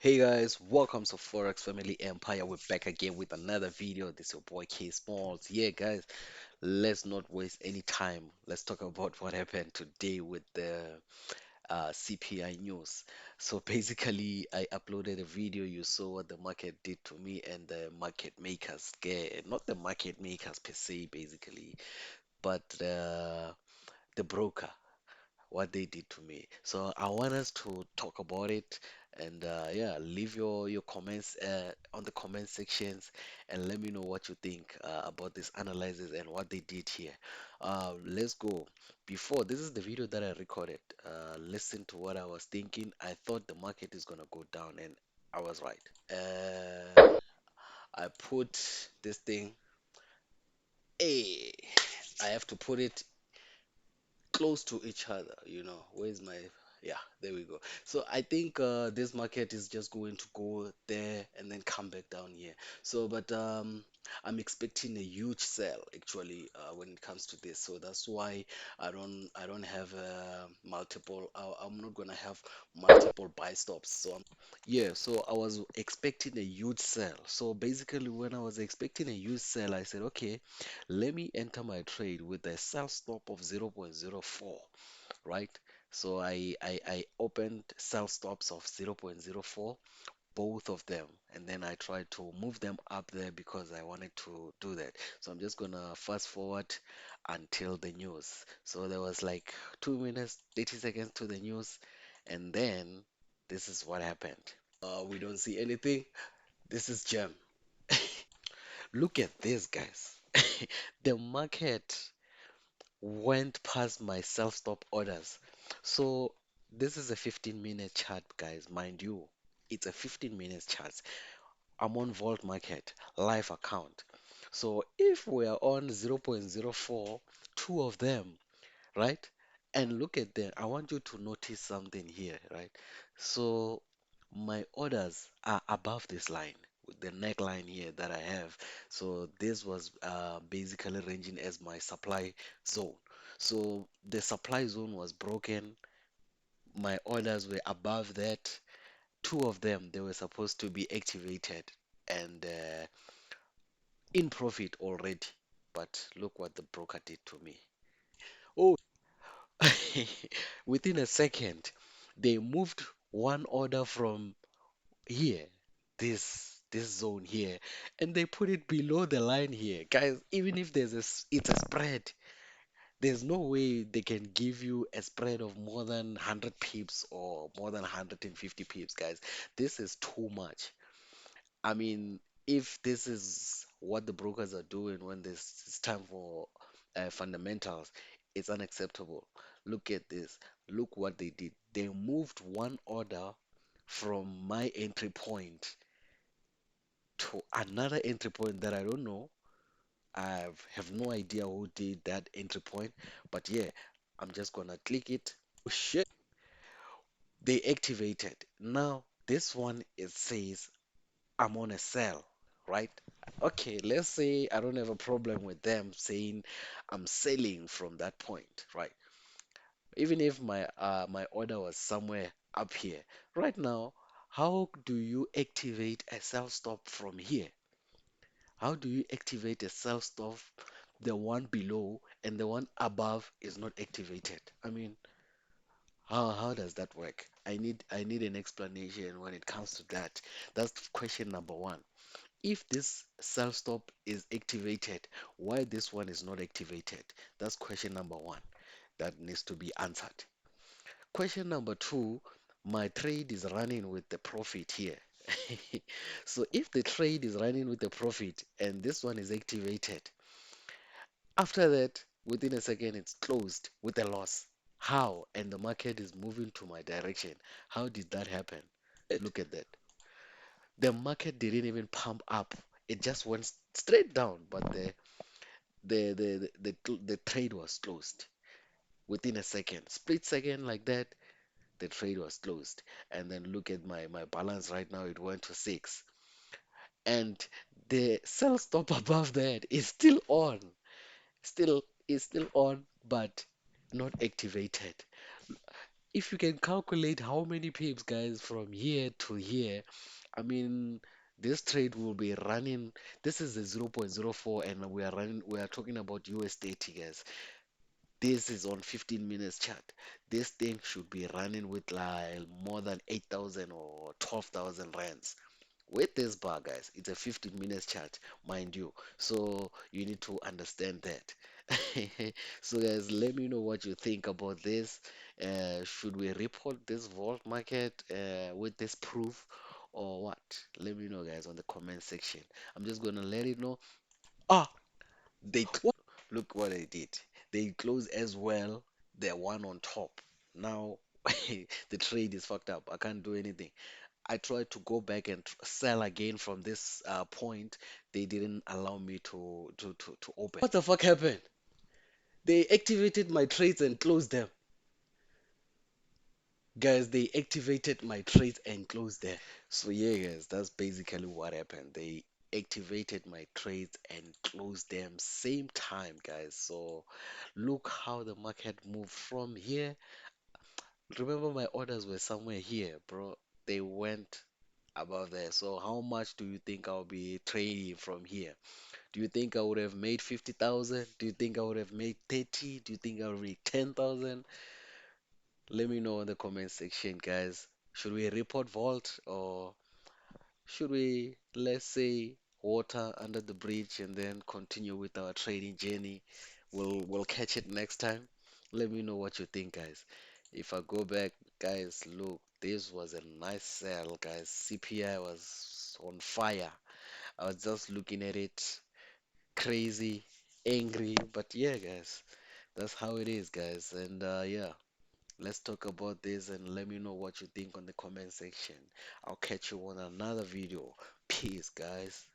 Hey guys, welcome to Forex Family Empire. We're back again with another video. This is your boy K Smalls. Yeah, guys, let's not waste any time. Let's talk about what happened today with the CPI news. So basically, I uploaded a video. You saw what the market did to me and the market makers. Not the market makers per se, basically, but the broker what they did to me. So I want us to talk about it and yeah, leave your comments on the comment sections and let me know what you think about this analysis and what they did here. Let's go. Before this is the video that I recorded. Listen to what I was thinking. I thought the market is gonna go down and I was right. I put this thing. Hey, I have to put it close to each other, where's my, yeah, there we go. So I think this market is just going to go there and then come back down here. So but I'm expecting a huge sell actually when it comes to this. So that's why I don't have multiple I'm not gonna have multiple buy stops. Yeah, so I was expecting a huge sell. So basically, when I was expecting a huge sell, I said, okay, let me enter my trade with a sell stop of 0.04, right? So I opened sell stops of 0.04, both of them, and then I tried to move them up there because I wanted to do that. So I'm just gonna fast forward until the news. So there was like 2 minutes, 30 seconds to the news, and then this is what happened. We don't see anything. This is gem. Look at this, guys. The market went past my self-stop orders. So this is a 15-minute chart, guys. Mind you, it's a 15 minutes chart. I'm on Vault Market live account. So if we are on 0.04, two of them, right? And look at them. I want you to notice something here, right? So my orders are above this line, with the neckline here that I have. So this was basically ranging as my supply zone. So the supply zone was broken. My orders were above that. Two of them, they were supposed to be activated and in profit already. But look what the broker did to me. Oh, within a second, they moved one order from here, this zone here, and they put it below the line here. Guys, even if it's a spread, there's no way they can give you a spread of more than 100 pips or more than 150 pips, guys. This is too much. I mean, if this is what the brokers are doing when this is time for fundamentals, it's unacceptable. Look at this. Look what they did. They moved one order from my entry point to another entry point that I don't know. Have no idea who did that entry point, but yeah, I'm just gonna click it. Oh shit, they activated. Now this one it says I'm on a sell, right? Okay, let's say I don't have a problem with them saying I'm selling from that point, right? Even if my order was somewhere up here. Right now, how do you activate a sell stop from here? How do you activate a sell stop? The one below and the one above is not activated. I mean, how does that work? I need an explanation when it comes to that. That's question number one. If this self stop is activated, why this one is not activated? That's question number one that needs to be answered. Question number two, my trade is running with the profit here. So if the trade is running with the profit and this one is activated, after that, within a second, it's closed with a loss. How? And the market is moving to my direction. How did that happen? Look at that. The market didn't even pump up. It just went straight down, but the trade was closed within a second, split second like that. The trade was closed, and then look at my balance right now. It went to six, and the sell stop above that is still on, still is still on, but not activated. If you can calculate how many pips, guys, from here to here, I mean, this trade will be running. This is a 0.04, and we are talking about US30, guys. This is on 15 minutes chart. This thing should be running with like more than 8,000 or 12,000 rands with this bar, guys. It's a 15 minutes chart, mind you, so you need to understand that. So guys, let me know what you think about this. Should we report this vault market with this proof or what? Let me know, guys, on the comment section. I'm just gonna let it know. Ah, they look what they did. They closed as well, the one on top. Now the trade is fucked up. I can't do anything. I tried to go back and sell again from this point. They didn't allow me to open. What the fuck happened? They activated my trades and closed them. Guys, they activated my trades and closed them. So yeah, guys, that's basically what happened. They activated my trades and closed them same time, guys. So look how the market moved from here. Remember my orders were somewhere here, bro. They went above there. So how much do you think I'll be trading from here? Do you think I would have made 50,000? Do you think I would have made 30? Do you think I would have made 10,000? Let me know in the comment section, guys. Should we report Vault or should we, let's say, water under the bridge and then continue with our trading journey? We'll catch it next time. Let me know what you think, guys. If I go back, guys, look, this was a nice sell, guys. CPI was on fire. I was just looking at it, crazy, angry, but yeah, guys, that's how it is, guys. And yeah, let's talk about this and let me know what you think on the comment section. I'll catch you on another video. Peace, guys.